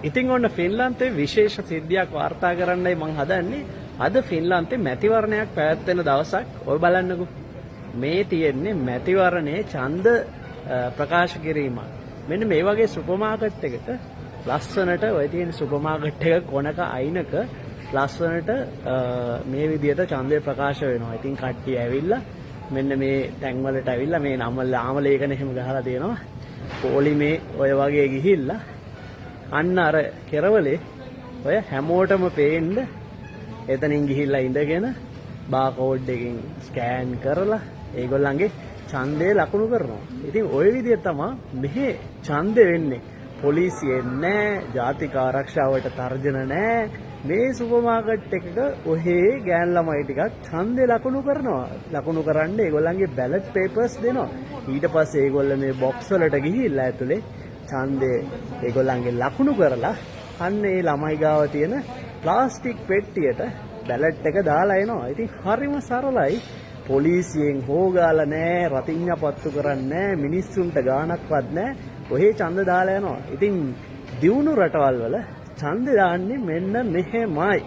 ඉතින් ඔන්න ෆින්ලාන්තේ විශේෂ සිද්ධියක් වාර්තා කරන්නයි මම හදන්නේ. අද ෆින්ලාන්තේ මැතිවරණයක් පැවැත්වෙන දවසක්. ඔය බලන්නකෝ. මේ තියෙන්නේ මැතිවරණයේ ඡන්ද ප්‍රකාශ කිරීම. මෙන්න මේ වගේ සුපර් මාකට් එකක ලස්සනට ඔය තියෙන සුපර් මාකට් එක කොනක අයිනක ලස්සනට මේ විදිහට ඡන්දය ප්‍රකාශ වෙනවා. ඉතින් කට්ටිය ඇවිල්ලා මෙන්න මේ තැන්වලට ඇවිල්ලා මේ නාම ලේඛන එහෙම ගහලා දෙනවා. පොලිමේ ඔය වගේ ගිහිල්ලා අන්න අර කෙරවලේ ඔය හැමෝටම පේන්න එතනින් ගිහිල්ලා ඉඳගෙන බාකෝඩ් එකකින් ස්කෑන් කරලා ඒගොල්ලන්ගේ ඡන්දය ලකුණු කරනවා. ඉතින් ওই විදිහ තමයි මෙහි ඡන්දෙ වෙන්නේ. පොලිසිය නැහැ, ජාතික ආරක්ෂාවට තර්ජන නැහැ. මේ සුපර් මාකට් එකක ඔහේ ගෑන් ළමයි ටිකක් ඡන්දේ ලකුණු කරනවා. ලකුණු කරන්න ඒගොල්ලන්ගේ බැලට් පේපර්ස් දෙනවා. ඊට පස්සේ ඒගොල්ලෝ මේ බොක්ස් වලට ගිහිල්ලා ඇතුලේ ඡන්දේ ඒගොල්ලන්ගේ ලකුණු කරලා අන්න ඒ ළමයි ගාව තියෙන ප්ලාස්ටික් පෙට්ටියට බැලට් එක දාලා එනවා. ඉතින් හරිම සරලයි. පොලිසියෙන් හොගාලා නැහැ, රතිඤ්ඤා පත්තු කරන්නේ නැහැ, මිනිස්සුන්ට ගාණක්වත් නැහැ. ඔහේ ඡන්ද දාලා යනවා. ඉතින් දියුණු රටවල් වල ඡන්ද දාන්නේ මෙන්න මෙහෙමයි.